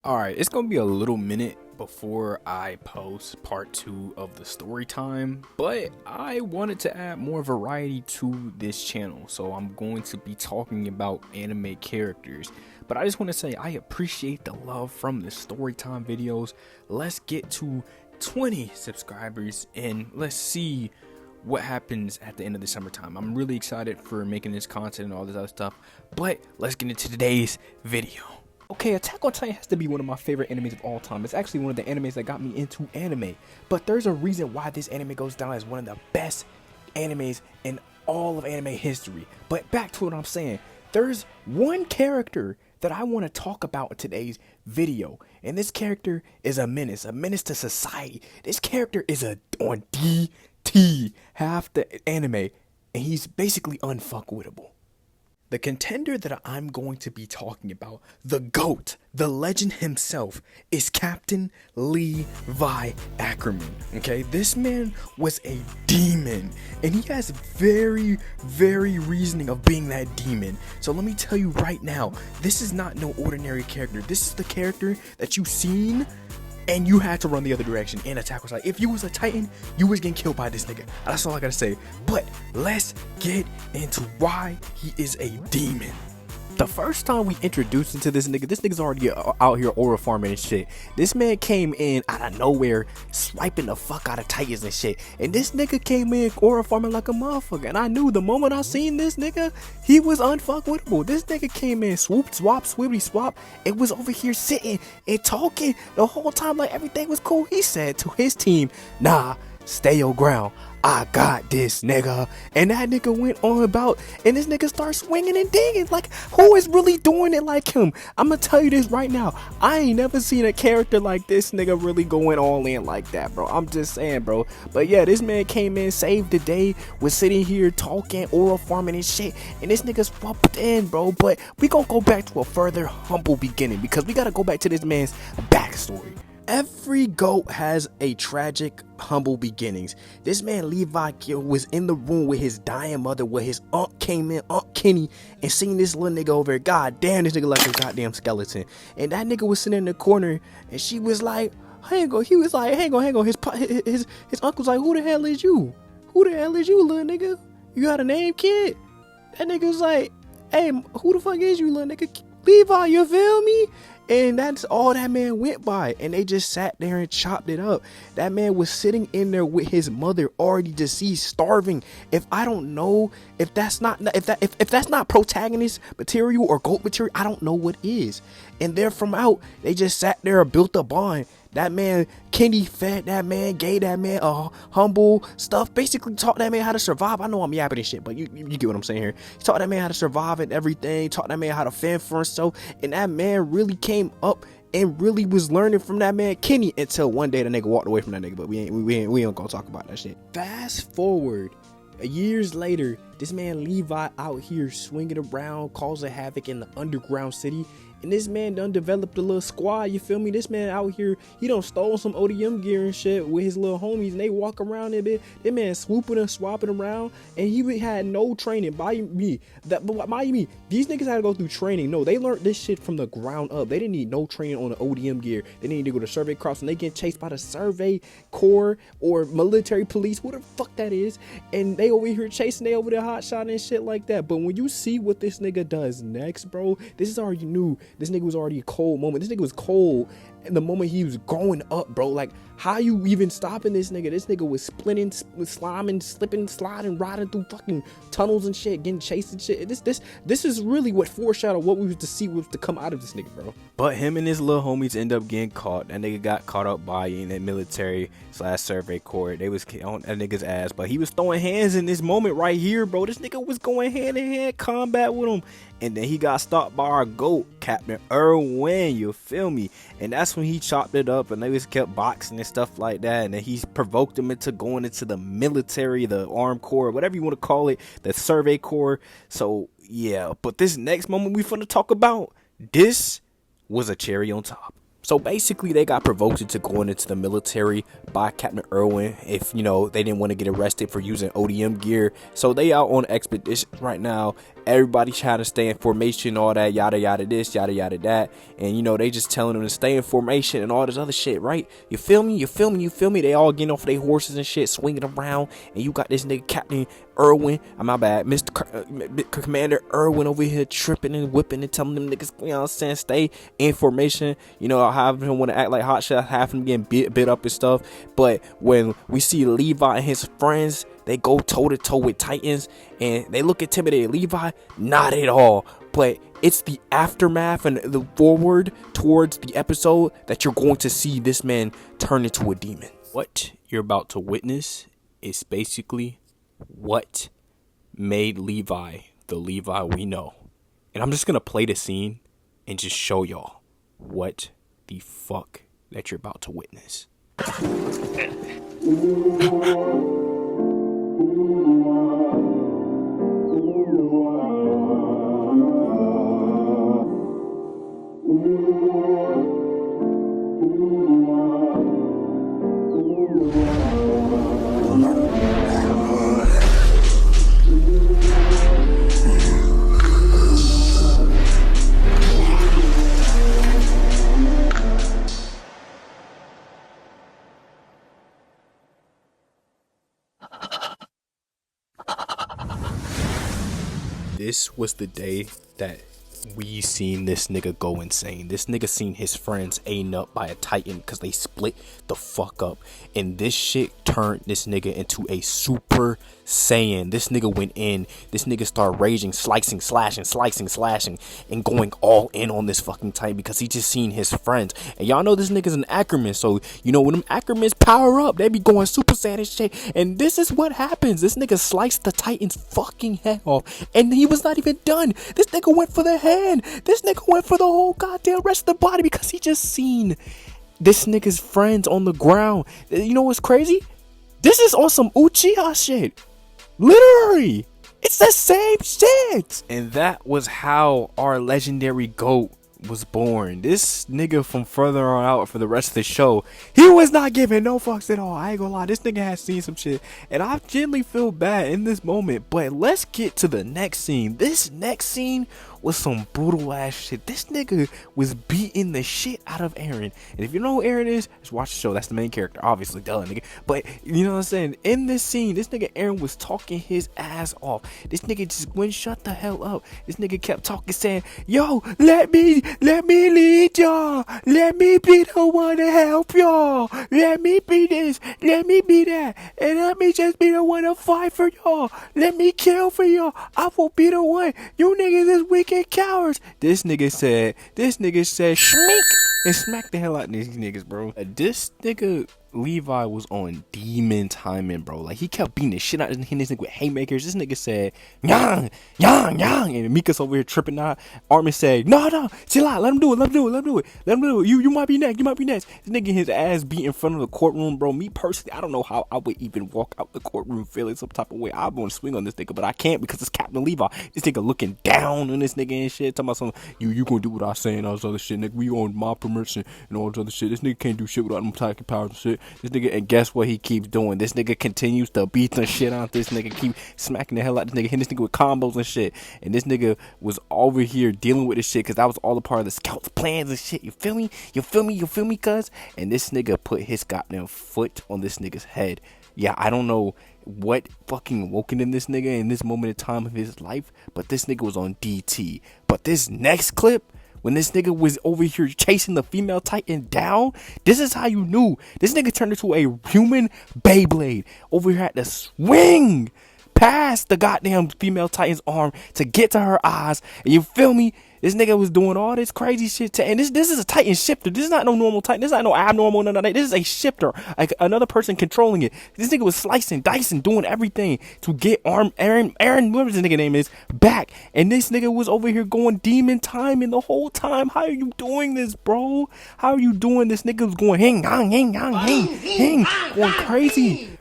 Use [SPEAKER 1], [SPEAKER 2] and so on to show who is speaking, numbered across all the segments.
[SPEAKER 1] Alright, it's gonna be a little minute before I post part 2 of the story time, but I wanted to add more variety to this channel, so I'm going to be talking about anime characters. But I just want to say I appreciate the love from the story time videos. Let's get to 20 subscribers and let's see what happens at the end of the summertime. I'm really excited for making this content and all this other stuff, but let's get into today's video. Okay, Attack on Titan has to be one of my favorite animes of all time. It's actually one of the animes that got me into anime. But there's a reason why this anime goes down as one of the best animes in all of anime history. But back to what I'm saying. There's one character that I want to talk about in today's video. And this character is a menace to society. This character is on DT, half the anime, and he's basically unfuckwittable. The contender that I'm going to be talking about, the GOAT, the legend himself, is Captain Levi Ackerman. Okay, this man was a demon, and he has very reasoning of being that demon. So let me tell you right now, this is not no ordinary character. This is the character that you've seen and you had to run the other direction in Attack on Titan. If you was a Titan, you was getting killed by this nigga. That's all I gotta say. But let's get into why he is a demon. The first time we introduced him to this nigga's already out here aura farming and shit. This man came in out of nowhere, swiping the fuck out of Titans and shit. And this nigga came in aura farming like a motherfucker. And I knew the moment I seen this nigga, he was unfuckwittable. This nigga came in, swoop, swap, swibbity swap, and was over here sitting and talking the whole time like everything was cool. He said to his team, nah, stay your ground. I got this, nigga. And that nigga went on about, and this nigga starts swinging and dinging. Like, who is really doing it like him? I'm gonna tell you this right now. I ain't never seen a character like this nigga really going all in like that, bro. I'm just saying, bro. But yeah, this man came in, saved the day, was sitting here talking, oral farming and shit. And this nigga swapped in, bro. But we gonna go back to a further humble beginning because we gotta go back to this man's backstory. Every GOAT has a tragic, humble beginnings. This man Levi was in the room with his dying mother, where his aunt came in, Aunt Kenny, and seen this little nigga over here. God damn, this nigga like a goddamn skeleton. And that nigga was sitting in the corner, and she was like, hang on. He was like, hang on. His uncle's like, who the hell is you? Who the hell is you, little nigga? You got a name, kid? That nigga was like, hey, who the fuck is you, little nigga? Levi, you feel me? And that's all that man went by, and they just sat there and chopped it up. That man was sitting in there with his mother, already deceased, starving. If I don't know, if that's not protagonist material or GOAT material, I don't know what is. And there from out, they just sat there and built a bond. That man, Kenny, fed that man, gave that man humble stuff, basically taught that man how to survive. I know I'm yapping and shit, but you get what I'm saying here. He taught that man how to survive and everything, taught that man how to fend for himself, and that man really came up and really was learning from that man Kenny until one day the nigga walked away from that nigga, but we ain't gonna talk about that shit. Fast forward years later, this man Levi out here swinging around, causing havoc in the underground city. And this man done developed a little squad, you feel me? This man out here, he done stole some ODM gear and shit with his little homies, and they walk around there, bit. That man swooping and swapping around, and he had no training. By me, these niggas had to go through training. No, they learned this shit from the ground up. They didn't need no training on the ODM gear. They didn't need to go to Survey Cross, and they get chased by the Survey Corps or military police, who the fuck that is. And they over here chasing, they over there hot shot and shit like that. But when you see what this nigga does next, bro, this is already new. This nigga was already a cold moment. This nigga was cold and the moment he was growing up, bro. Like, how you even stopping this nigga? This nigga was splitting, sliming, slipping, sliding, riding through fucking tunnels and shit, getting chased and shit. This is really what foreshadowed what we was to see was to come out of this nigga, bro. But him and his little homies end up getting caught. That nigga got caught up by in that military / Survey Corps. They was on that nigga's ass, but he was throwing hands in this moment right here, bro. This nigga was going hand in hand combat with him. And then he got stopped by our GOAT, Captain Irwin, you feel me? And that's when he chopped it up, and they just kept boxing and stuff like that. And then he provoked him into going into the military, the Armed Corps, whatever you want to call it, the Survey Corps. So yeah, but this next moment we finna talk about, this was a cherry on top. So basically, they got provoked into going into the military by Captain Irwin. If, you know, they didn't want to get arrested for using ODM gear. So they out on expedition right now.
[SPEAKER 2] everybody trying to stay in formation, all that, yada yada this, yada yada that, and you know they just telling them to stay in formation and all this other shit, right? You feel me? They all getting off their horses and shit, swinging around, and you got this nigga Captain Irwin, my bad, Commander Irwin over here tripping and whipping and telling them niggas, you know what I'm saying, stay in formation. You know, having him want to act like hot shit, having him getting bit up and stuff. But when we see Levi and his friends, they go toe to toe with Titans and they look intimidated. Levi, not at all. But it's the aftermath and the forward towards the episode that you're going to see this man turn into a demon.
[SPEAKER 1] What you're about to witness is basically what made Levi the Levi we know. And I'm just going to play the scene and just show y'all what the fuck that you're about to witness. This was the day that we seen this nigga go insane. This nigga seen his friends eaten up by a Titan because they split the fuck up. And this shit turned this nigga into a Super Saiyan. This nigga went in. This nigga started raging, slicing, slashing, and going all in on this fucking Titan because he just seen his friends. And y'all know this nigga's an Ackerman. So, you know, when them Ackermans power up, they be going Super Saiyan and shit. And this is what happens. This nigga sliced the Titan's fucking head off. And he was not even done. This nigga went for the head. This nigga went for the whole goddamn rest of the body because he just seen this nigga's friends on the ground. You know what's crazy? This is on some Uchiha shit. Literally. It's the same shit. And that was how our legendary GOAT was born. This nigga from further on out for the rest of the show, he was not giving no fucks at all. I ain't gonna lie, this nigga has seen some shit and I genuinely feel bad in this moment. But let's get to the next scene. This next scene was some brutal ass shit. This nigga was beating the shit out of Eren. And if you know who Eren is, just watch the show. That's the main character, obviously, duh, nigga. But you know what I'm saying? In this scene, this nigga Eren was talking his ass off. This nigga just wouldn't shut the hell up. This nigga kept talking, saying, yo, let me lead y'all. Let me be the one to help y'all. Let me be this. Let me be that. And let me just be the one to fight for y'all. Let me kill for y'all. I will be the one. You niggas is weak and cowards. This nigga said, schmeek, and smack the hell out of these niggas, bro. This nigga Levi was on demon timing, bro. Like, he kept beating the shit out of this nigga with haymakers. This nigga said, yang, and Mika's over here tripping out. Armin said, no, chill out, let him do it. You might be next. This nigga his ass beat in front of the courtroom, bro. Me personally, I don't know how I would even walk out the courtroom feeling some type of way. I want to swing on this nigga, but I can't because it's Captain Levi. This nigga looking down on this nigga and shit, talking about some, you gonna do what I say and all this other shit, nigga. We on my permission and all this other shit. This nigga can't do shit without them psychic powers and shit. This nigga, and guess what he keeps doing? This nigga continues to beat the shit out of this nigga, keep smacking the hell out of this nigga, hitting this nigga with combos and shit. And this nigga was over here dealing with this shit because that was all a part of the scout's plans and shit. You feel me, cuz? And this nigga put his goddamn foot on this nigga's head. Yeah, I don't know what fucking woken in this nigga in this moment of time of his life, but this nigga was on DT. But this next clip, when this nigga was over here chasing the female Titan down, this is how you knew. This nigga turned into a human Beyblade. Over here had to swing past the goddamn female Titan's arm to get to her eyes. And you feel me? This nigga was doing all this crazy shit. And this is a Titan shifter. This is not no normal Titan. This is not no abnormal. None of that. This is a shifter. Like another person controlling it. This nigga was slicing, dicing, doing everything to get Eren, whatever this nigga name is, back. And this nigga was over here going demon timing the whole time. How are you doing this, bro? How are you doing this? Nigga was going hang,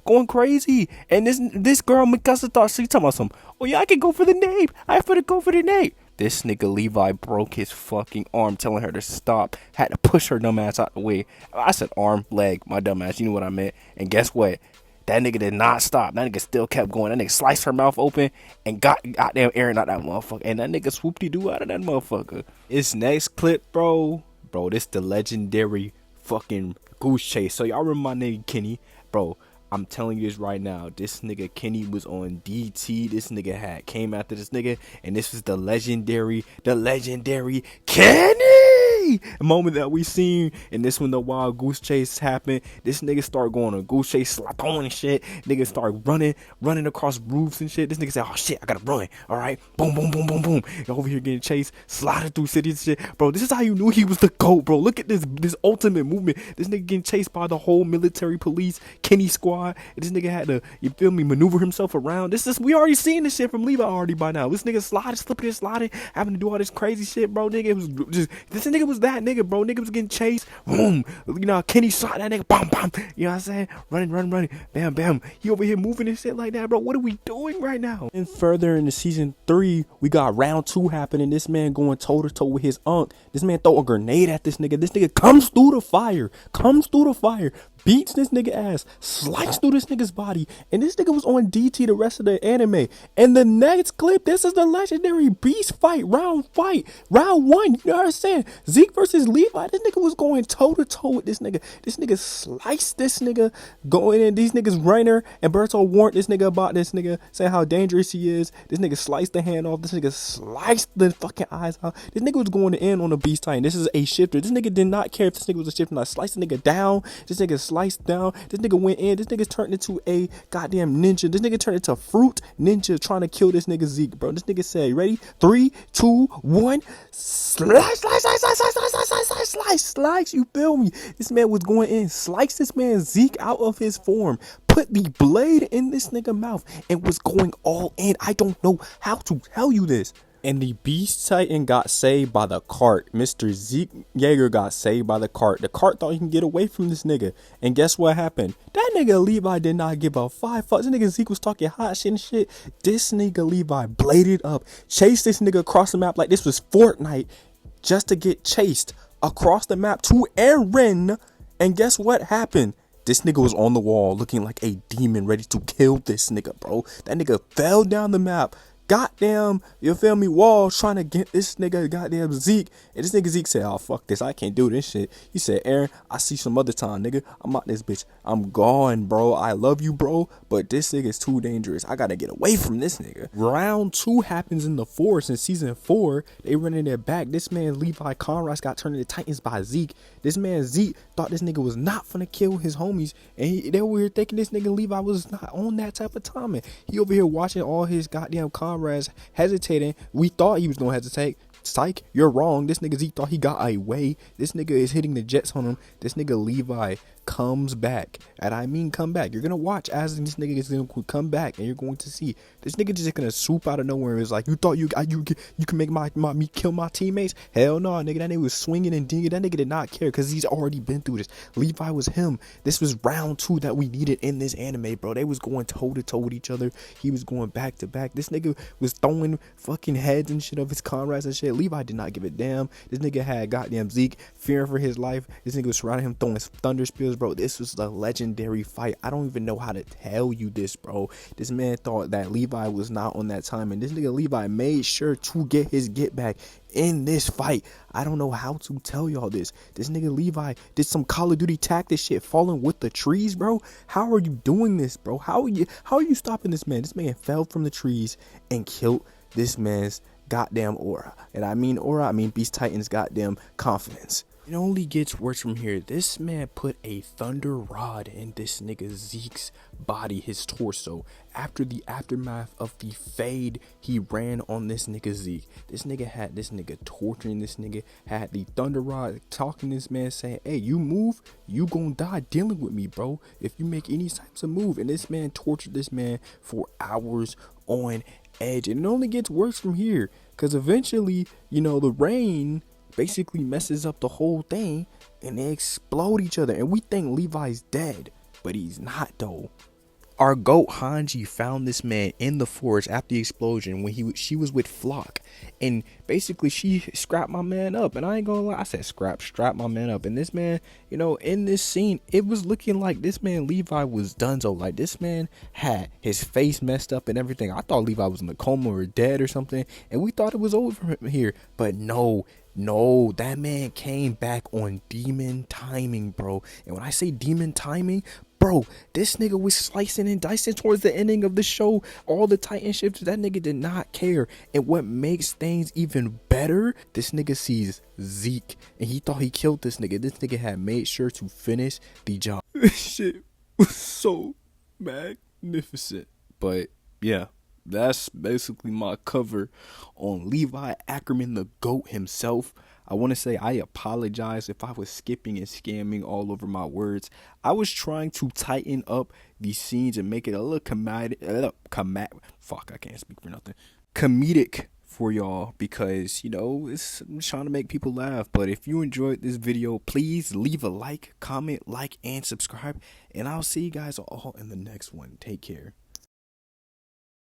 [SPEAKER 1] going crazy. And this girl Mikasa thought she talking about some, oh yeah, I can go for the name. I have to go for the name. This nigga Levi broke his fucking arm telling her to stop. Had to push her dumb ass out the way. I said arm, leg, my dumb ass. You know what I meant. And guess what?
[SPEAKER 2] That nigga did not stop. That nigga still kept going. That nigga sliced her mouth open and got goddamn Aaron out that motherfucker. And that nigga swoop-de-doo out of that motherfucker. It's next clip, bro. Bro, this the legendary fucking goose chase. So y'all remember my nigga Kenny? Bro, I'm telling you this right now. This nigga Kenny was on DT. This nigga had came after this nigga. And this was the legendary Kenny moment that we seen. And this when the wild goose chase happened. This nigga start going on a goose chase, throwing and shit. Nigga start running across roofs and shit. This nigga said, oh shit, I gotta run. Alright. Boom, boom, boom, boom, boom. And over here getting chased, sliding through cities and shit. Bro, this is how you knew he was the GOAT, bro. Look at this ultimate movement. This nigga getting chased by the whole military police, Kenny squad. And this nigga had to, you feel me, maneuver himself around. We already seen this shit from Levi already by now. This nigga slipping and sliding, having to do all this crazy shit, bro. Nigga, it was just, this nigga was that nigga, bro. Nigga was getting chased. Boom. You know, Kenny shot that nigga. Bam, bam. You know what I'm saying? Running. Bam, bam. He over here moving and shit like that, bro. What are we doing right now? And further into season 3, we got round 2 happening. This man going toe to toe with his unk. This man throw a grenade at this nigga. This nigga comes through the fire. Beats this nigga ass, sliced through this nigga's body, and this nigga was on DT the rest of the anime. And the next clip, this is the legendary beast fight, round 1. You know what I'm saying? Zeke versus Levi. This nigga was going toe to toe with this nigga. This nigga sliced this nigga, going in. These niggas Rainer and Berto warned this nigga about this nigga, saying how dangerous he is. This nigga sliced the hand off. This nigga sliced the fucking eyes out. This nigga was going to end on a beast titan. This is a shifter. This nigga did not care if this nigga was a shifter. I sliced the nigga down. This nigga sliced down. This nigga went in. This nigga turned into a goddamn ninja. This nigga turned into fruit ninja trying to kill this nigga Zeke, bro. This nigga said, ready? 3, 2, 1. Slice. You feel me? This man was going in. Slice this man Zeke out of his form. Put the blade in this nigga mouth and was going all in. I don't know how to tell you this. And the Beast Titan got saved by the cart. Mr. Zeke Yeager got saved by the cart. The cart thought he can get away from this nigga. And guess what happened? That nigga Levi did not give a 5 fucks. This nigga Zeke was talking hot shit and shit. This nigga Levi bladed up. Chased this nigga across the map like this was Fortnite. Just to get chased across the map to Aaron. And guess what happened? This nigga was on the wall looking like a demon ready to kill this nigga, bro. That nigga fell down the map. Goddamn, you feel me, wall trying to get this nigga goddamn Zeke. And this nigga Zeke said, oh, fuck this. I can't do this shit. He said, Aaron, I see some other time, nigga. I'm out this bitch. I'm gone, bro. I love you, bro. But this nigga is too dangerous. I gotta get away from this nigga. Round 2 happens in the forest in season 4. They running their back. This man, Levi Conrad, got turned into Titans by Zeke. This man, Zeke, thought this nigga was not finna kill his homies. And they were thinking this nigga Levi was not on that type of timing. He over here watching all his goddamn comrades hesitating. We thought he was gonna hesitate. Psych, you're wrong. This nigga Zeke thought he got away. This nigga is hitting the jets on him. This nigga Levi comes back, and I mean come back. You're gonna watch as this nigga is gonna come back, and you're going to see this nigga just gonna swoop out of nowhere. And it's like, you thought you can make me kill my teammates? Hell no, nigga. That nigga was swinging and dinging. That nigga did not care because he's already been through this. Levi was him. This was round 2 that we needed in this anime, bro. They was going toe to toe with each other. He was going back to back. This nigga was throwing fucking heads and shit of his comrades and shit. Levi did not give a damn. This nigga had goddamn Zeke fearing for his life. This nigga was surrounding him, throwing his thunder spears, bro. This was a legendary fight. I don't even know how to tell you this, bro. This man thought that Levi was not on that time, and this nigga Levi made sure to get his get back in this fight. I don't know how to tell y'all this. This nigga Levi did some Call of Duty tactics shit, falling with the trees, bro. How are you doing this, bro? How are you stopping this man? This man fell from the trees and killed this man's goddamn aura. And I mean aura, I mean Beast Titan's goddamn confidence. It only gets worse from here. This man put a thunder rod in this nigga Zeke's body, his torso. After the aftermath of the fade, he ran on this nigga Zeke. This nigga had this nigga torturing this nigga, had the thunder rod talking to this man, saying, hey, you move, you gonna die dealing with me, bro, if you make any types of move. And this man tortured this man for hours on edge. And it only gets worse from here, because eventually, you know, the rain basically messes up the whole thing and they explode each other, and we think Levi's dead, but he's not though. Our goat Hanji found this man in the forest after the explosion when she was with Flock,
[SPEAKER 1] and basically she scrapped my man up. And I ain't gonna lie, I said strap my man up. And this man, you know, in this scene, it was looking like this man Levi was donezo. Like, this man had his face messed up and everything. I thought Levi was in a coma or dead or something, and we thought it was over for him here. But no, that man came back on demon timing, bro. And when I say demon timing, bro, this nigga was slicing and dicing towards the ending of the show. All the Titan shifters, that nigga did not care. And what makes things even better, this nigga sees Zeke, and he thought he killed this nigga. This nigga had made sure to finish the job. This shit was so magnificent. But yeah, that's basically my cover on Levi Ackerman, the GOAT himself. I want to say I apologize if I was skipping and scamming all over my words. I was trying to tighten up these scenes and make it a little comedic for y'all, because, you know, I'm trying to make people laugh. But if you enjoyed this video, please leave a like, comment, and subscribe, and I'll see you guys all in the next one. Take care.